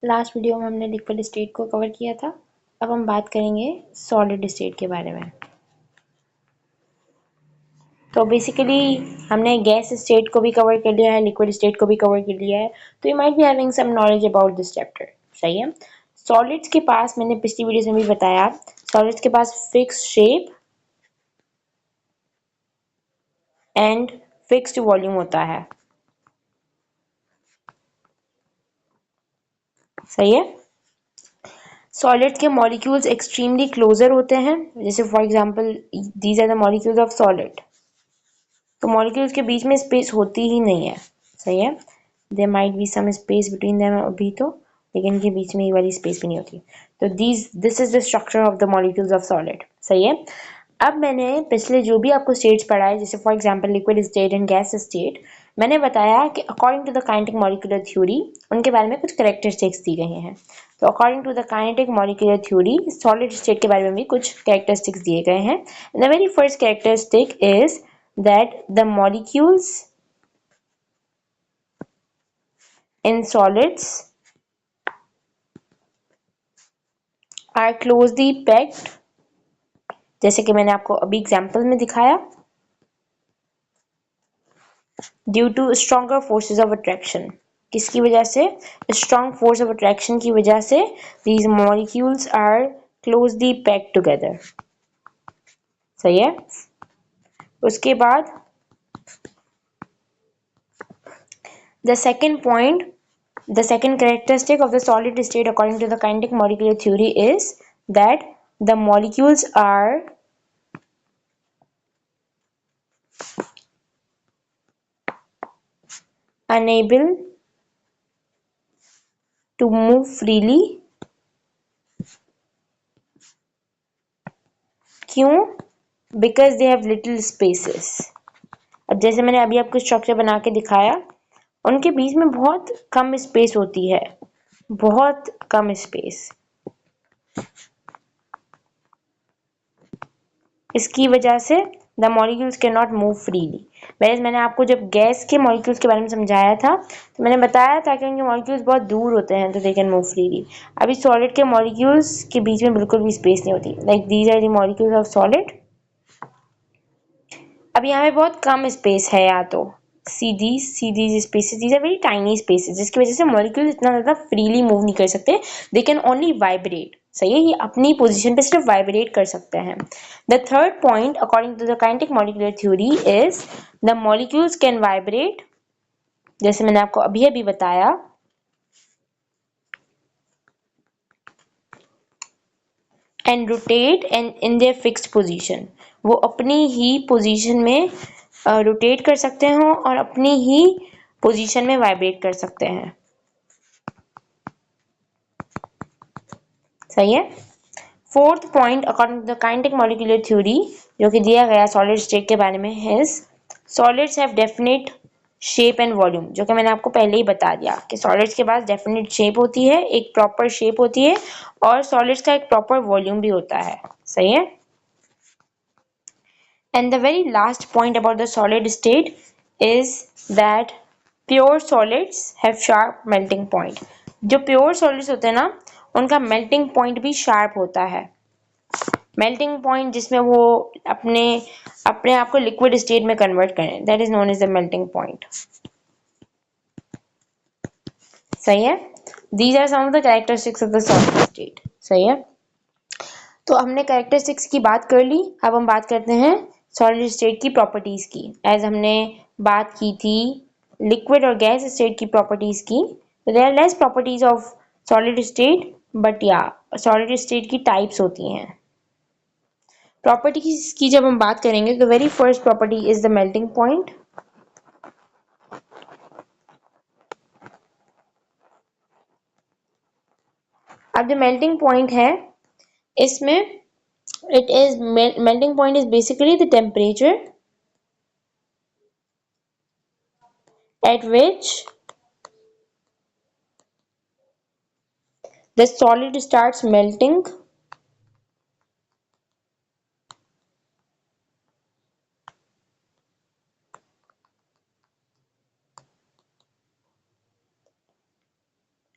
Last video में हमने liquid state को कवर किया था। अब हम बात करेंगे सॉलिड स्टेट के बारे में। तो बेसिकली हमने गैस स्टेट को भी कवर कर लिया है, लिक्विड स्टेट को भी कवर कर लिया है, तो you might be having some knowledge about this chapter. सही है। सॉलिड्स के पास मैंने पिछली वीडियो में भी बताया, सॉलिड्स के पास fix shape and fixed volume होता है। सही है। सॉलिड के मॉलिक्यूल्स एक्सट्रीमली क्लोजर होते हैं, जैसे for example these are the molecules of solid. तो मॉलिक्यूल्स के बीच में स्पेस होती ही नहीं है। सही है। There might be some space between them अभी तो, लेकिन इनके बीच में ये वाली स्पेस भी नहीं होती। तो this is the structure of the molecules of solid. सही है। अब मैंने पिछले जो भी आपको स्टेट्स पढ़ाए, जैसे for example liquid state and gas state, मैंने बताया कि according to the kinetic molecular theory उनके बारे में कुछ कैरेक्टरिस्टिक्स दी गई हैं। तो according to the kinetic molecular theory solid state के बारे में भी कुछ कैरेक्टरिस्टिक्स दिए गए हैं। The very first characteristic is that the molecules in solids are closely packed, जैसे कि मैंने आपको अभी एग्जांपल में दिखाया, due to stronger forces of attraction. किसकी वजह से? स्ट्रॉन्ग फोर्स ऑफ अट्रैक्शन की वजह से these molecules are closely packed together। सही है। उसके बाद the second point, the second characteristic of the solid state according to the kinetic molecular theory is that the molecules are unable to move freely। क्यों? Because they have little spaces। अब जैसे मैंने अभी आपको स्ट्रक्चर बना के दिखाया, उनके बीच में बहुत कम स्पेस होती है, बहुत कम स्पेस। इसकी वजह से the molecules can not move freely. वैसे मैंने आपको जब गैस के मॉलिक्यूल्स के बारे में समझाया था तो मैंने बताया था कि उनके मॉलिक्यूल्स बहुत दूर होते हैं तो दे कैन मूव फ्रीली। अभी सॉलिड के मॉलिक्यूल्स के बीच में बिल्कुल भी स्पेस नहीं होती। Like these are the molecules of solid. अब यहाँ पे बहुत कम स्पेस है, या तो सीधी सीधी spaces, these are very tiny spaces, जिसकी वजह से मॉलिक्यूल इतना ज़्यादा फ्रीली मूव नहीं कर सकते। They can only vibrate. सही है। ये अपनी पोजीशन पे सिर्फ वाइब्रेट कर सकते हैं। The third point according to the kinetic molecular theory is the molecules can vibrate, जैसे मैंने आपको अभी अभी बताया, and rotate and in their fixed position. वो अपनी ही पोजीशन में रोटेट कर सकते हैं और अपनी ही पोजीशन में वाइब्रेट कर सकते हैं। सही है। Fourth point according to the kinetic molecular theory जो कि दिया गया सॉलिड स्टेट के बारे में है, solids have definite shape and volume, जो कि मैंने आपको पहले ही बता दिया कि सॉलिड्स के पास डेफिनेट शेप होती है, एक प्रॉपर शेप होती है, और सॉलिड्स का एक प्रॉपर वॉल्यूम भी होता है। सही है। And the very last point about the solid state is that pure solids have sharp melting point। जो pure solids होते हैं ना, उनका melting point भी sharp होता है। melting point जिसमें वो अपने अपने आप को liquid state में convert करें, that is known as the melting point। सही है। These are some of the characteristics of the solid state। सही है। तो हमने कैरेक्टरिस्टिक्स की बात कर ली। अब हम बात करते हैं सॉलिड स्टेट की प्रॉपर्टीज की। एज हमने बात की थी लिक्विड और गैस स्टेट की प्रॉपर्टीज की, तो there are less properties of solid state, but या सॉलिड स्टेट की टाइप्स होती हैं। प्रॉपर्टीज की जब हम बात करेंगे तो very first property is the melting point. अब जो मेल्टिंग पॉइंट है, इसमें it is melting point is basically the temperature at which the solid starts melting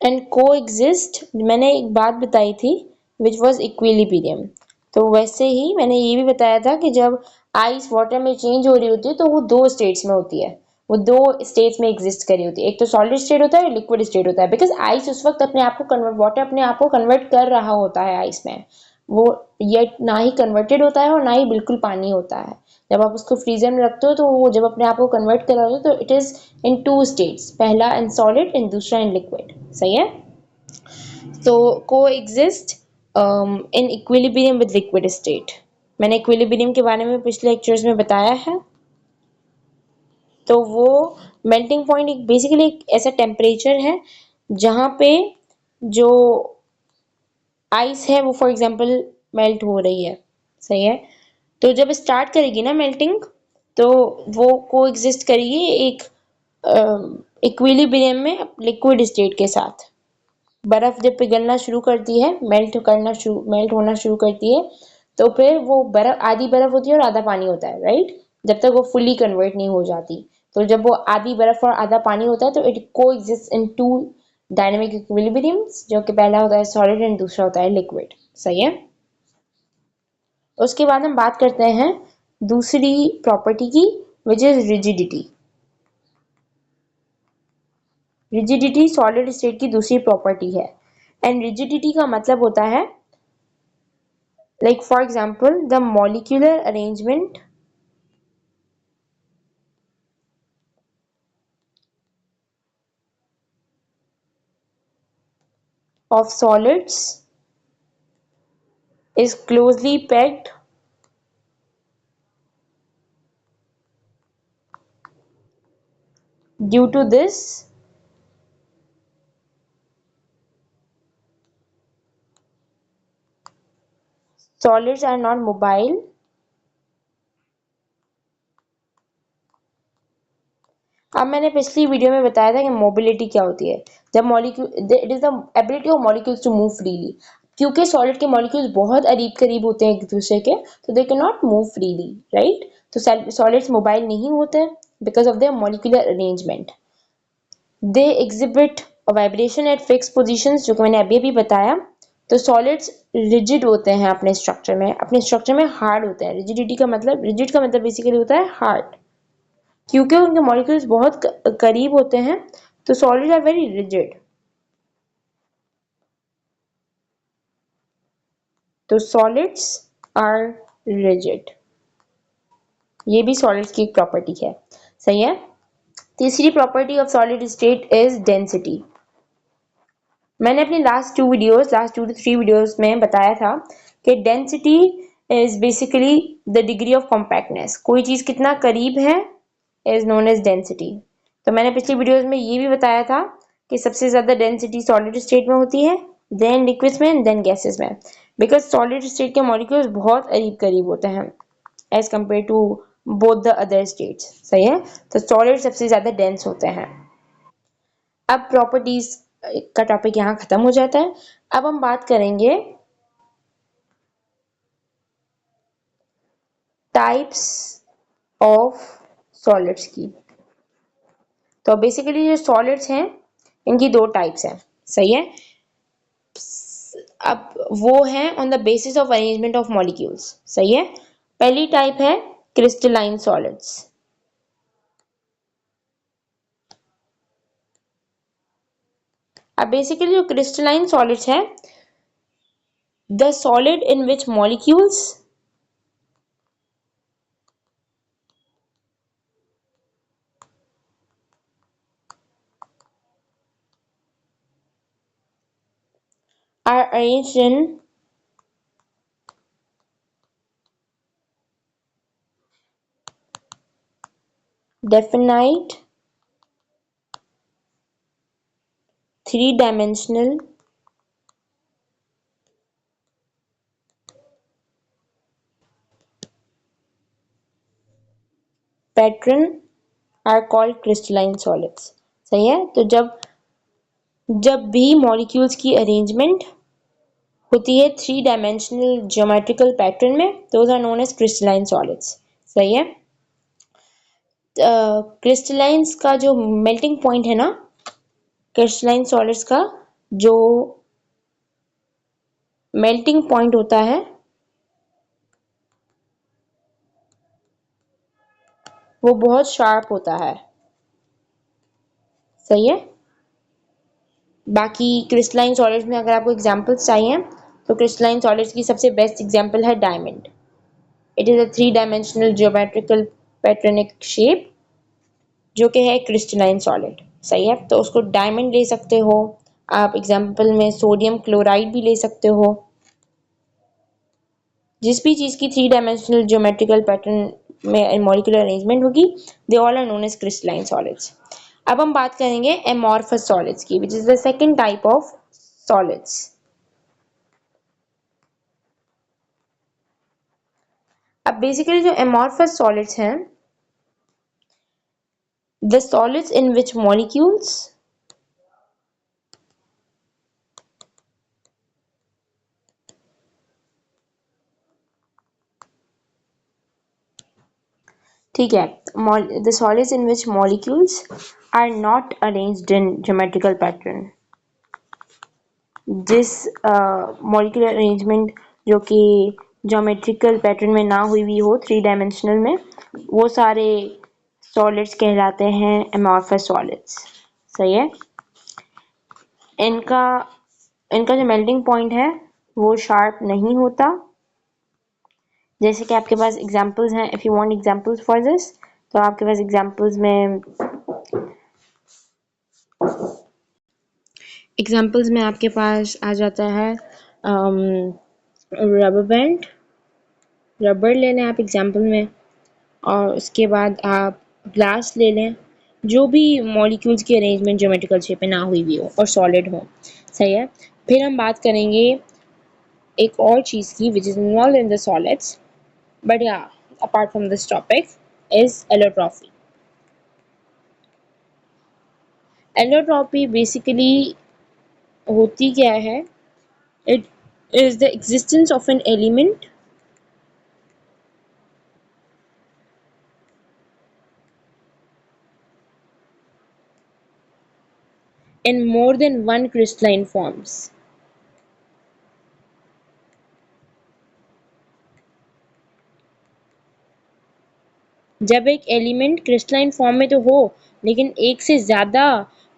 and को एग्जिस्ट मैंने एक बात बताई थी विच वॉज इक्विलिब्रियम। तो वैसे ही मैंने ये भी बताया था कि जब आइस वाटर में चेंज हो रही होती है तो वो दो स्टेट्स में होती है, वो दो स्टेट्स में एग्जिस्ट कर रही होती है, एक तो सॉलिड स्टेट होता है, लिक्विड स्टेट होता है। बिकॉज आइस उस वक्त अपने आप को कन्वर्ट वाटर अपने आप को कन्वर्ट कर रहा होता है आइस में, वो ये ना ही कन्वर्टेड होता है और ना ही बिल्कुल पानी होता है। जब आप उसको फ्रीजर में रखते हो तो वो जब अपने आप को कन्वर्ट कर रहा होता है तो it is in two states, पहला इन सॉलिड एंड दूसरा इन लिक्विड। सही है। तो को exist in equilibrium with liquid state. मैंने इक्विलिब्रियम के बारे में पिछले लेक्चर्स में बताया है। तो वो मेल्टिंग पॉइंट एक बेसिकली एक ऐसा टेम्परेचर है जहाँ पे जो आइस है वो फॉर एग्जांपल मेल्ट हो रही है। सही है। तो जब स्टार्ट करेगी ना मेल्टिंग तो वो को एग्जिस्ट करेगी एक इक्विलिब्रियम में लिक्विड स्टेट के साथ। बर्फ जब पिघलना शुरू करती है, मेल्ट होना शुरू करती है, तो फिर वो बर्फ आधी बर्फ होती है और आधा पानी होता है, राइट। जब तक वो फुली कन्वर्ट नहीं हो जाती। तो जब वो आधी बर्फ और आधा पानी होता है तो इट को exist in to dynamic equilibriums, जो कि पहला होता है सॉलिड एंड दूसरा होता है लिक्विड। सही है। उसके बाद हम बात करते हैं दूसरी प्रॉपर्टी की, which is rigidity. Rigidity solid state की दूसरी प्रॉपर्टी है। एंड रिजिडिटी का मतलब होता है, like for example, the molecular arrangement of solids is closely pegged due to this solids are not mobile अब मैंने पिछली वीडियो में बताया था कि मोबिलिटी क्या होती है। जब molecule it is the ability of molecules to move freely. क्योंकि सॉलिड के मॉलिक्यूल्स बहुत करीब होते हैं एक दूसरे के, तो they can not move freely, right. तो सॉलिड्स मोबाइल नहीं होते because of their molecular arrangement. They exhibit vibration at fix positions, जो कि मैंने अभी अभी बताया। तो सॉलिड्स रिजिड होते हैं अपने स्ट्रक्चर में हार्ड होते हैं। रिजिड का मतलब बेसिकली होता है हार्ड। क्योंकि उनके मॉलिक्यूल्स बहुत करीब होते हैं तो सॉलिड्स आर वेरी रिजिड। तो सॉलिड्स आर रिजिड, ये भी सॉलिड्स की एक प्रॉपर्टी है। सही है। तीसरी property of solid state is density. मैंने अपनी last two to three videos में बताया था कि density is basically the degree of compactness. कोई चीज कितना करीब है इज नोन एज डेंसिटी। तो मैंने पिछली वीडियोस में ये भी बताया था कि सबसे ज्यादा डेंसिटी सॉलिड स्टेट में होती है, देन लिक्विड्स में, देन गैसेस में। बिकॉज सॉलिड स्टेट के मॉलिक्यूल्स बहुत करीब होते हैं as compare to both the other states. सही है। तो सॉलिड सबसे ज्यादा डेंस होते हैं। अब प्रॉपर्टीज का टॉपिक यहाँ खत्म हो जाता है। अब हम बात करेंगे टाइप्स ऑफ सॉलिड्स की। तो बेसिकली जो सॉलिड्स हैं इनकी दो टाइप्स हैं। सही है। अब वो है on the basis of arrangement of molecules. सही है। पहली टाइप है क्रिस्टलाइन सॉलिड्स। अब बेसिकली जो क्रिस्टलाइन सॉलिड्स है, the solid in which molecules are arranged in definite three-dimensional pattern are called crystalline solids। सही है। तो जब जब भी मॉलिक्यूल्स की अरेंजमेंट होती है थ्री डायमेंशनल ज्योमेट्रिकल पैटर्न में, those are known as crystalline solids. सही है। क्रिस्टलाइंस का जो मेल्टिंग पॉइंट है ना क्रिस्टलाइन सॉलिड्स का, जो मेल्टिंग पॉइंट होता है वो बहुत शार्प होता है। सही है। बाकी क्रिस्टलाइन सॉलिड्स में अगर आपको एग्जांपल्स चाहिए तो क्रिस्टलाइन सॉलिड्स की सबसे बेस्ट एग्जांपल है diamond. It is a 3 dimensional geometrical patterned shape जो कि है क्रिस्टलाइन सॉलिड। सही है, तो उसको डायमंड ले सकते हो आप। एग्जांपल में सोडियम क्लोराइड भी ले सकते हो। जिस भी चीज की 3 डायमेंशनल ज्योमेट्रिकल पैटर्न में मॉलिक्यूलर अरेंजमेंट होगी, they all are known as crystalline solids. अब हम बात करेंगे एमॉर्फस सॉलिड्स की, which is the second type of solids. अब बेसिकली जो एमॉर्फस सॉलिड्स हैं, the solids in which molecules ठीक है, the solids in which molecules are not arranged in geometrical pattern. जिस मॉलिक्यूलर अरेंजमेंट जो कि ज्योमेट्रिकल पैटर्न में ना हुई हुई हो 3 डायमेंशनल में, वो सारे सॉलिड्स कहलाते हैं एमॉर्फस सॉलिड्स। सही है। इनका इनका जो मेल्टिंग पॉइंट है वो शार्प नहीं होता। जैसे कि आपके पास एग्जांपल्स हैं, if you want examples for this, तो आपके पास एग्जांपल्स में आपके पास आ जाता है रबर बैंड। रबर ले लें आप एग्जांपल में, और उसके बाद आप ग्लास ले लें। जो भी मॉलिक्यूल्स की अरेंजमेंट ज्योमेट्रिकल शेप में ना हुई भी हो और सॉलिड हो। सही है। फिर हम बात करेंगे एक और चीज़ की which is involve in the solids, but या apart from this topic is allotropy. Allotropy basically होती क्या है? It is the existence of an element in more than one crystalline forms। जब एक एलिमेंट क्रिस्टलाइन फॉर्म में तो हो, लेकिन एक से ज़्यादा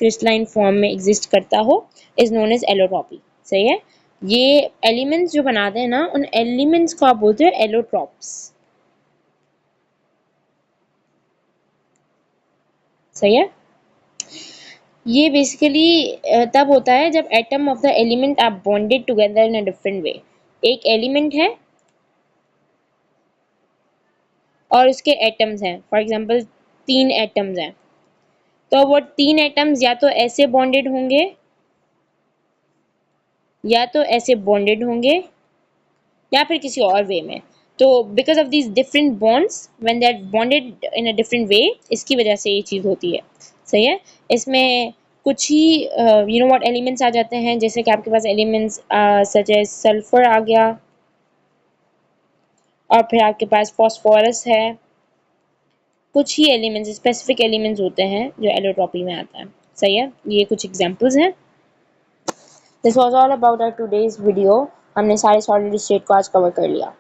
क्रिस्टलाइन फॉर्म में एग्जिस्ट करता हो, इज नोन एज एलोट्रॉपी। सही है। ये एलिमेंट्स जो बनाते हैं ना, उन एलिमेंट्स को आप बोलते हो एलोट्रॉप्स। सही है। ये बेसिकली तब होता है जब atom of the element are bonded together in a different way. एक एलिमेंट है और उसके एटम्स हैं, फॉर एग्जांपल 3 एटम्स हैं, तो वो 3 एटम्स या तो ऐसे बॉन्डेड होंगे या तो ऐसे बॉन्डेड होंगे या फिर किसी और वे में। तो because of these different bonds when they are bonded in a different way, इसकी वजह से ये चीज़ होती है। सही है। इसमें कुछ ही यू नो व्हाट एलिमेंट्स आ जाते हैं, जैसे कि आपके पास एलिमेंट्स सच एज सल्फर आ गया, और फिर आपके पास फॉस्फोरस है। कुछ ही एलिमेंट्स, स्पेसिफिक एलिमेंट्स होते हैं जो एलोट्रॉपी में आता है। सही है। ये कुछ एग्जांपल्स हैं। This was all about our today's video. हमने सारे सॉलिड स्टेट को आज कवर कर लिया।